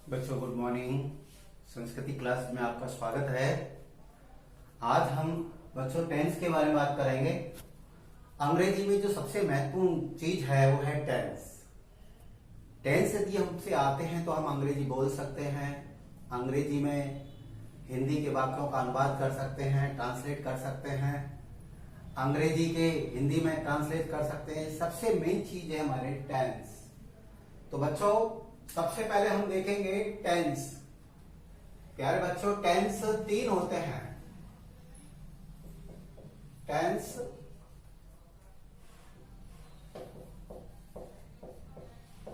बच्चों good morning. संस्कृति class में आपका स्वागत है। आज हम बच्चों टेंस के बारे में बात करेंगे। अंग्रेजी में जो सबसे महत्वपूर्ण चीज है वो है टेंस। टेंस यदि हमसे आते हैं तो हम अंग्रेजी बोल सकते हैं, अंग्रेजी में हिंदी के वाक्यों का अनुवाद कर सकते हैं, ट्रांसलेट कर सकते हैं, अंग्रेजी के हिंदी में ट्रांसलेट कर सकते हैं। सबसे मेन चीज है हमारे टेंस। तो बच्चों सबसे पहले हम देखेंगे टेंस। प्यारे बच्चों टेंस तीन होते हैं। टेंस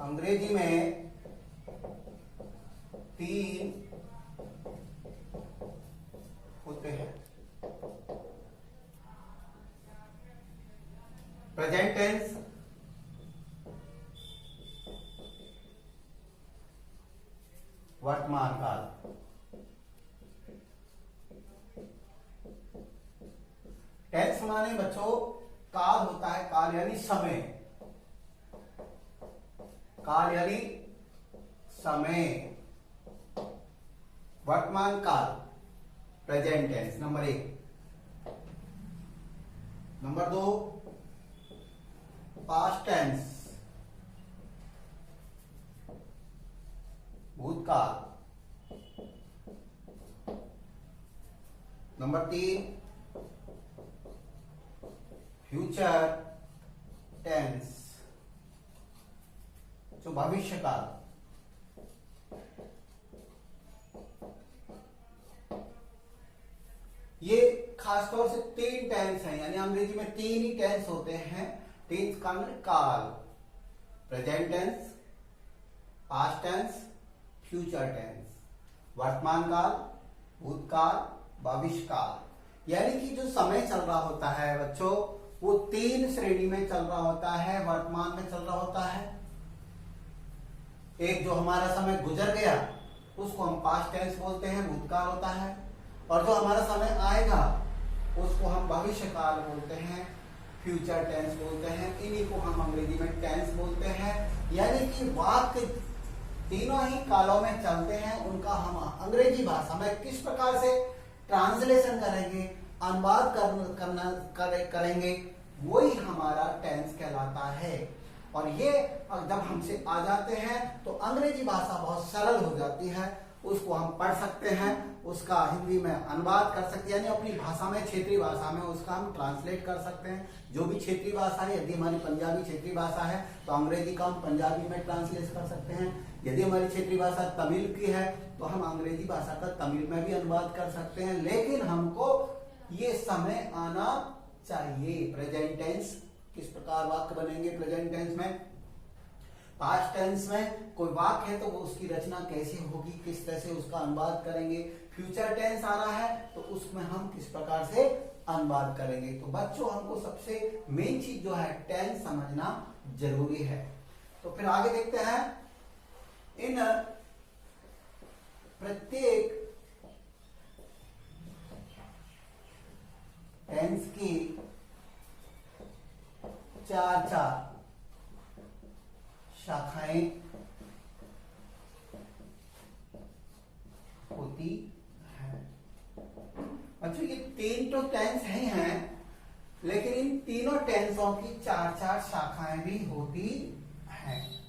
अंग्रेजी में तीन होते हैं। प्रेजेंट टेंस, वर्तमान काल। टेंस माने बच्चों काल होता है, काल यानी समय, काल यानी समय। वर्तमान काल present tense number 1। Number 2 past tense भूतकाल। नंबर 3 फ्यूचर टेंस जो भविष्य काल। ये खासतौर से तीन टेंस हैं, यानी अंग्रेजी में तीन ही टेंस होते हैं। टेंस का मतलब काल, present tense, past tense, future tense. वर्तमान काल, भूतकाल, भविष्य काल। यानी कि जो समय चल रहा होता है बच्चों वो तीन श्रेणी में चल रहा होता है। वर्तमान में चल रहा होता है, एक जो हमारा समय गुजर गया उसको हम पास्ट टेंस बोलते हैं, भूतकाल होता है। और जो हमारा समय आएगा उसको हम भविष्य काल बोलते हैं, फ्यूचर टेंस बोलते हैं। इन्हीं को हम अंग्रेजी में टेंस बोलते हैं। यानी कि वाक्य तीनों ही कालों में चलते हैं, उनका हम अंग्रेजी भाषा में किस प्रकार से ट्रांसलेशन करेंगे, अनुवाद करेंगे, वही हमारा टेंस कहलाता है। और ये जब हमसे आ जाते हैं तो अंग्रेजी भाषा बहुत सरल हो जाती है, उसको हम पढ़ सकते हैं, उसका हिंदी में अनुवाद कर सकते हैं, यानी अपनी भाषा में, क्षेत्रीय भाषा में उसका हम ट्रांसलेट कर सकते हैं। जो भी क्षेत्रीय भाषा है, यदि हमारी पंजाबी क्षेत्रीय भाषा है तो अंग्रेजी का हम पंजाबी में ट्रांसलेट कर सकते हैं। यदि हमारी क्षेत्रीय भाषा तमिल की है तो हम अंग्रेजी भाषा का तमिल में भी अनुवाद कर सकते हैं। लेकिन हमको ये समय आना चाहिए। प्रेजेंट टेंस किस प्रकार वाक्य बनेंगे प्रेजेंट टेंस में, पास्ट टेंस में कोई वाक्य है तो वो उसकी रचना कैसे होगी, किस तरह से उसका अनुवाद करेंगे। फ्यूचर टेंस आ रहा है तो उसमें हम किस प्रकार से अनुवाद करेंगे। तो बच्चों हमको सबसे मेन चीज जो है टेंस समझना जरूरी है। तो फिर आगे देखते हैं। इन प्रत्येक टेंस की चार शाखाएं होती है। बच्चों ये तीन तो टेंस ही हैं, लेकिन इन तीनों टेंसों की चार शाखाएं भी होती हैं।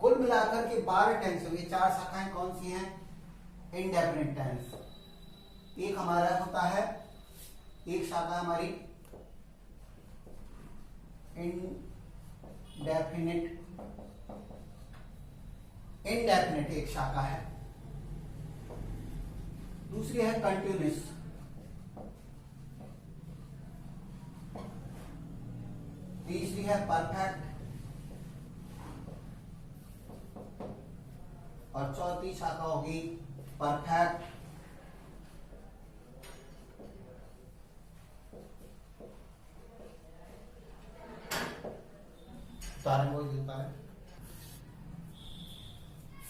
कुल मिलाकर के 12 टेंस होंगे। 4 शाखाएं कौन सी हैं? इंडेफिनिट टेंस एक हमारा होता है, एक शाखा हमारी इंडेफिनिट एक शाखा है। दूसरी है कंटिन्यूअस, तीसरी है परफेक्ट, और चौथी शाखा होगी परफेक्ट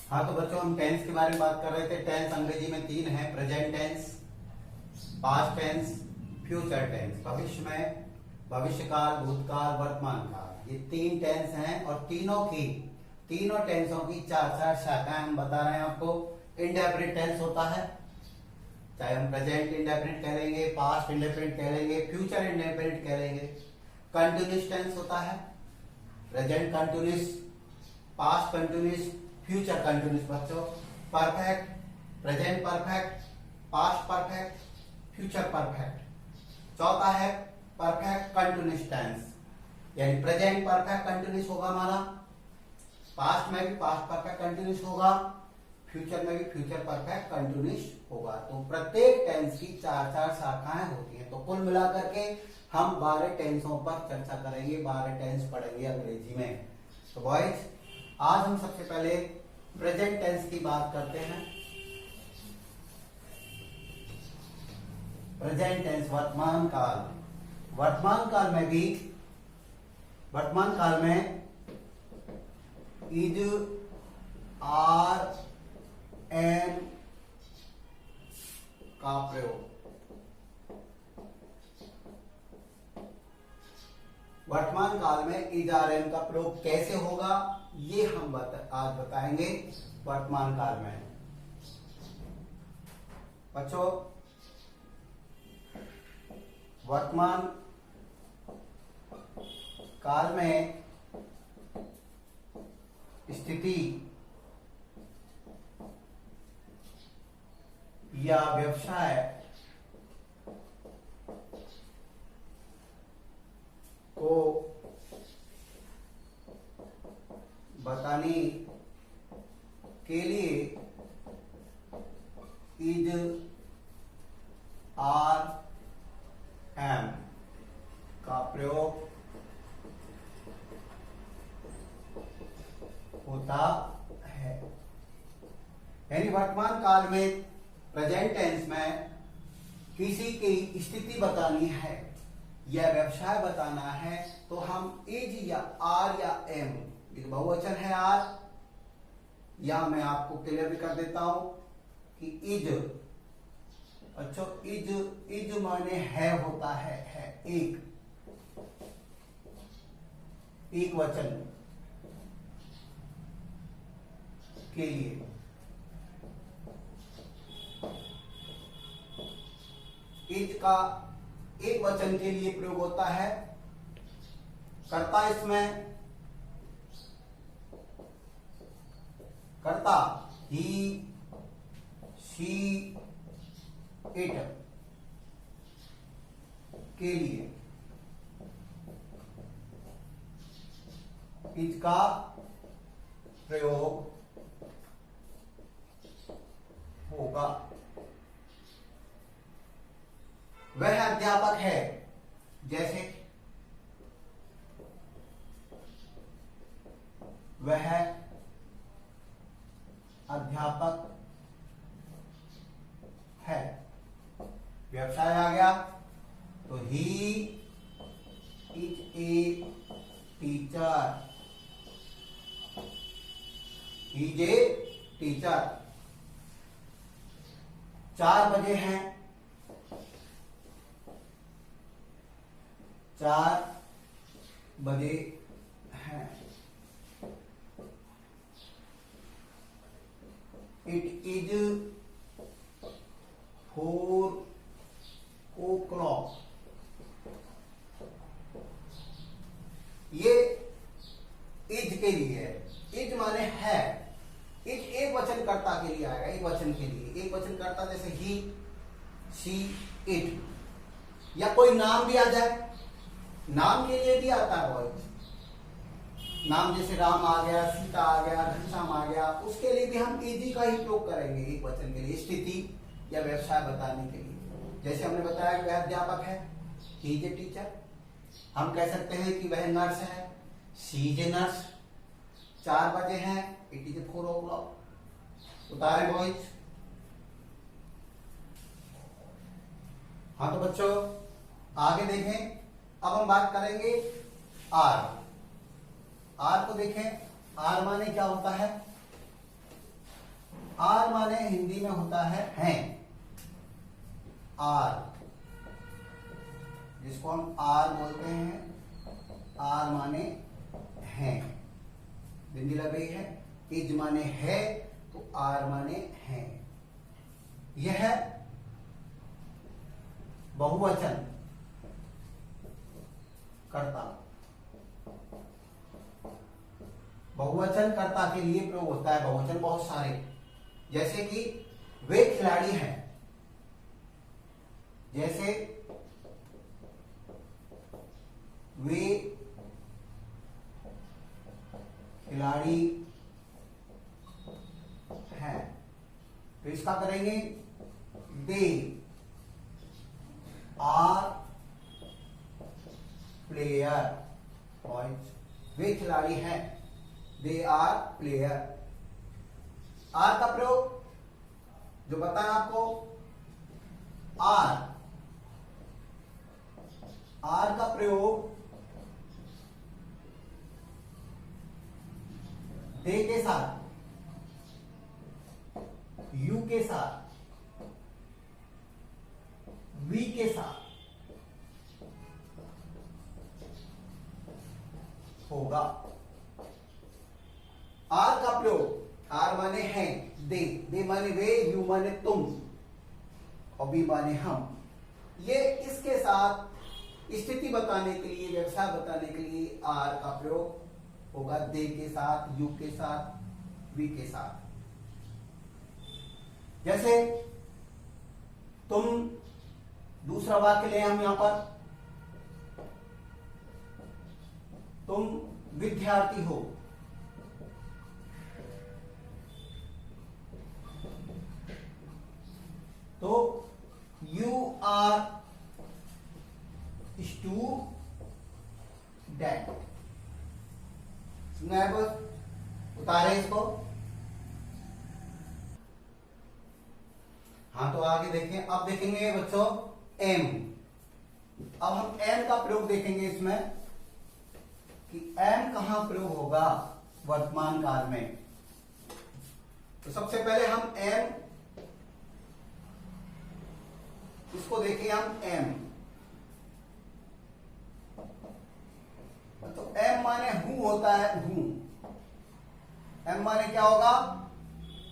हाँ तो बच्चों हम टेंस के बारे में बात कर रहे थे। टेंस अंग्रेजी में तीन है, present tense, past tense, future tense. भविष्य में भविष्य काल, भूतकाल, वर्तमान काल, ये तीन टेंस हैं और तीनों की तीनों टेंसों की चार चार शाखाएं हम बता रहे हैं आपको। इंडेफिनिट टेंस होता है, चाहे हम प्रेजेंट इंडेफिनिट कह लेंगे, पास्ट इंडेफिनिट कह लेंगे, फ्यूचर इंडेफिनिट कह लेंगे। कंटिन्यूस टेंस होता है, present continuous, past continuous, future continuous बच्चों। Perfect, present perfect, past perfect, future perfect. चौथा है परफेक्ट कंटिन्यूस टेंस, यानी प्रेजेंट परफेक्ट कंटिन्यूस होगा हमारा, पास्ट में भी पास्ट परफेक्ट कंटिन्यूस होगा, फ्यूचर में भी फ्यूचर परफेक्ट कंटिन्यूस होगा। तो प्रत्येक टेंस की चार चार शाखाएं होती हैं। तो कुल मिलाकर के हम 12 टेंसों पर चर्चा करेंगे, 12 टेंस पढ़ेंगे अंग्रेजी में। तो बॉयज, आज हम सबसे पहले प्रेजेंट टेंस की बात करते हैं। प्रेजेंट टेंस वर्तमान काल। वर्तमान काल में भी, वर्तमान काल में इज, आर, एम का प्रयोग। वर्तमान काल में इज, आर, एम का प्रयोग कैसे होगा, ये हम आज बताएंगे वर्तमान काल में। बच्चों, वर्तमान काल में स्थिति या व्यवसाय को बताने के लिए इज, आर, एम का प्रयोग होता है। यानी वर्तमान काल में प्रेजेंट टेंस में किसी की स्थिति बतानी है या व्यवसाय बताना है तो हम इज या आर या एम, ये बहुवचन है आर, या मैं आपको क्लियर भी कर देता हूं कि इज, अच्छा इज, इज माने है होता है एक वचन के लिए। इज का एक वचन के लिए प्रयोग होता है। कर्ता इसमें, कर्ता ही, शी, इट के लिए इज का प्रयोग होगा। वह अध्यापक है, जैसे वह अध्यापक है। व्यवसाय आ गया तो he is a teacher, he is a teacher. 4 बजे हैं, 4 बजे हैं। It is 4 o'clock। ये इज के लिए है। इज माने है, इज एक वचन कर्ता के लिए आएगा, एक वचन के लिए। एक वचन कर्ता जैसे ही, शी, इट, या कोई नाम भी आ जाए, नाम के लिए भी आता है बॉयज। नाम जैसे राम आ गया, सीता आ गया, घनश्याम आ गया, उसके लिए भी हम इजी का ही प्रयोग करेंगे एक वचन के लिए, स्थिति या व्यवसाय बताने के लिए। जैसे हमने बताया कि वह अध्यापक है, ही इज ए टीचर। हम कह सकते हैं कि वह नर्स है, शी इज ए नर्स। 4 बजे हैं, इट इज 4 o'clock। उतारे बॉयज। हाँ तो बच्चों आगे देखें। अब हम बात करेंगे आर। आर को देखें। आर माने क्या होता है? आर माने हिंदी में होता है हैं। आर, जिसको हम आर बोलते हैं, आर माने हैं। बिंदी लग रही है। इज माने है तो आर माने है। यह बहुवचन कर्ता, बहुवचन कर्ता के लिए प्रयोग होता है। बहुवचन बहुत सारे, जैसे कि वे खिलाड़ी हैं, जैसे वे खिलाड़ी हैं, तो इसका करेंगे दे आर प्लेयर। वे खिलाड़ी हैं, दे आर प्लेयर। आर का प्रयोग जो बताया आपको, आर का प्रयोग दे के साथ, यू के साथ, वी के साथ होगा। आर का प्रयोग, आर माने है, दे माने वे, यू माने तुम और वी माने हम। ये इसके साथ स्थिति बताने के लिए, व्यवसाय बताने के लिए आर का प्रयोग होगा, दे के साथ, यू के साथ, वी के साथ। जैसे तुम, दूसरा वाक्य ले हम यहां पर, तुम विद्यार्थी हो, तो यू आर स्टूडेंट। सुना है बस, उतारे इसको। हाँ, तो आगे देखें। अब देखेंगे बच्चों एम। अब हम एम का प्रयोग देखेंगे इसमें कि एम कहां प्रयोग होगा वर्तमान काल में। तो सबसे पहले हम एम, इसको देखिए हम एम। तो एम माने हूं होता है, हूं। एम माने क्या होगा,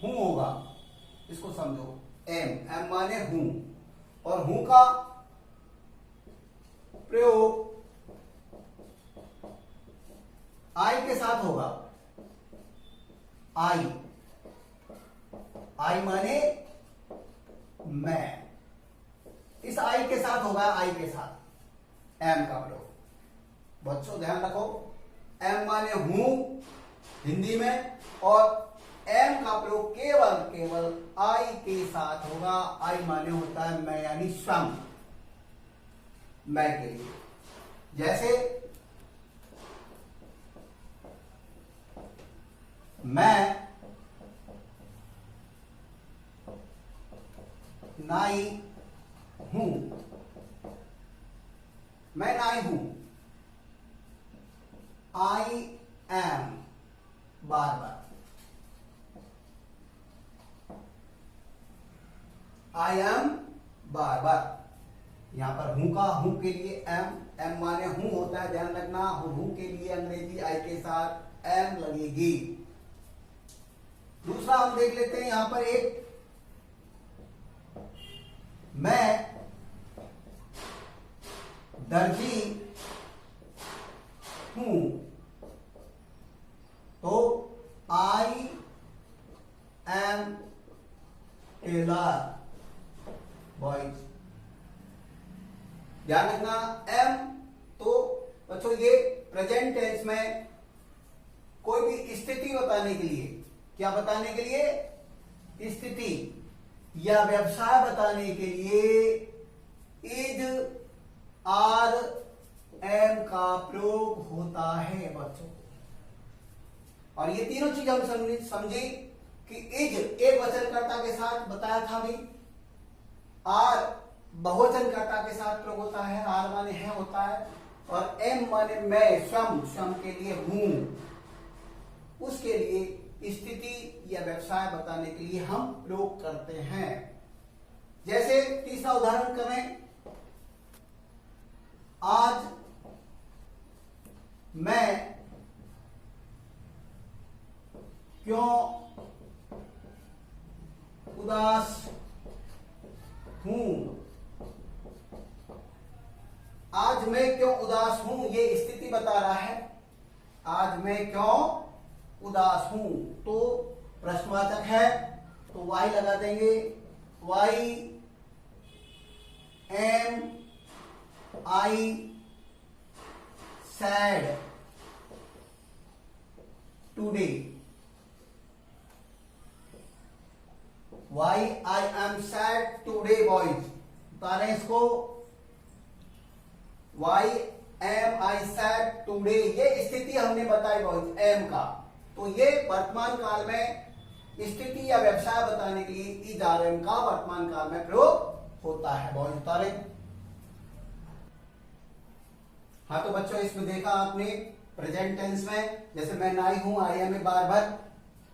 हूं होगा। इसको समझो, एम माने हूं, और हूं का प्रयोग आई के साथ होगा। आई माने मैं, इस आई के साथ होगा, आई के साथ एम का प्रयोग। बच्चों ध्यान रखो, एम माने हूं हिंदी में, और एम का प्रयोग केवल आई के साथ होगा। आई माने होता है मैं, यानी स्वयं, मैं के लिए। जैसे मैं नाई हूं, मैं नाई हूं। आई एम, बार बार आई एम, बार बार। यहां पर हूं का, हूं के लिए एम माने हूं होता है, ध्यान रखना। हूं के लिए अंग्रेजी आई के साथ एम लगेगी। दूसरा हम देख लेते हैं यहां पर एक, मैं दर्जी हूं, तो आई एम टेलर, बॉयज। ध्यान रखना, एम तो बच्चों ये प्रेजेंट टेंस में कोई भी स्थिति बताने के लिए, क्या बताने के लिए, स्थिति या व्यवसाय बताने के लिए इज, आर, एम का प्रयोग होता है बच्चों। और ये तीनों चीज हम समझे कि इज एक वचनकर्ता के साथ बताया था भी, आर बहुवचनकर्ता के साथ प्रयोग होता है, आर माने है होता है, और एम माने मैं, स्वयं के लिए हूं, उसके लिए स्थिति या व्यवसाय बताने के लिए हम प्रयोग करते हैं। जैसे तीसरा उदाहरण करें, आज मैं क्यों उदास हूं। आज मैं क्यों उदास हूं, ये स्थिति बता रहा है। आज मैं क्यों उदास हूं, तो प्रश्नवाचक है तो वाई लगा देंगे। Why am I sad today. Why I am sad today boys, बता रहे हैं इसको। Why am I sad today, ये स्थिति हमने बताई बॉयज एम का। तो ये वर्तमान काल में स्थिति या व्यवसाय बताने के लिए इज आर एम का वर्तमान काल में प्रयोग होता है बॉयज, बता रहे। हाँ तो बच्चों इसमें देखा आपने प्रेजेंट टेंस में, जैसे मैं नाई हूं, I am a barber,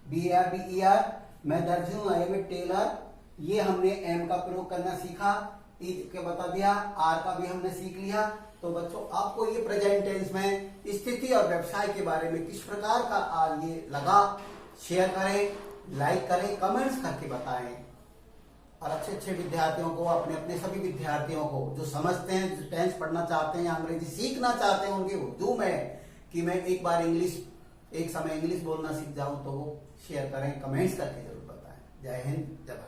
B R B E R, मैं दर्जी हूं, आई एम ए टेलर। ये हमने एम का प्रयोग करना सीखा, इज के बता दिया, आर का भी हमने सीख लिया। तो बच्चों आपको ये प्रेजेंट टेंस में स्थिति और व्यवसाय के बारे में किस प्रकार का आज ये लगा, शेयर करें, लाइक करें, कमेंट्स करके बताएं। और अच्छे अच्छे विद्यार्थियों को, अपने अपने सभी विद्यार्थियों को जो समझते हैं, जो टेंस पढ़ना चाहते हैं, अंग्रेजी सीखना चाहते हैं, उनकी उद्यम है कि मैं एक बार इंग्लिश, एक समय इंग्लिश बोलना सीख जाऊं, तो वो शेयर करें, कमेंट्स करके जरूर बताएं। जय हिंद, जय भारत।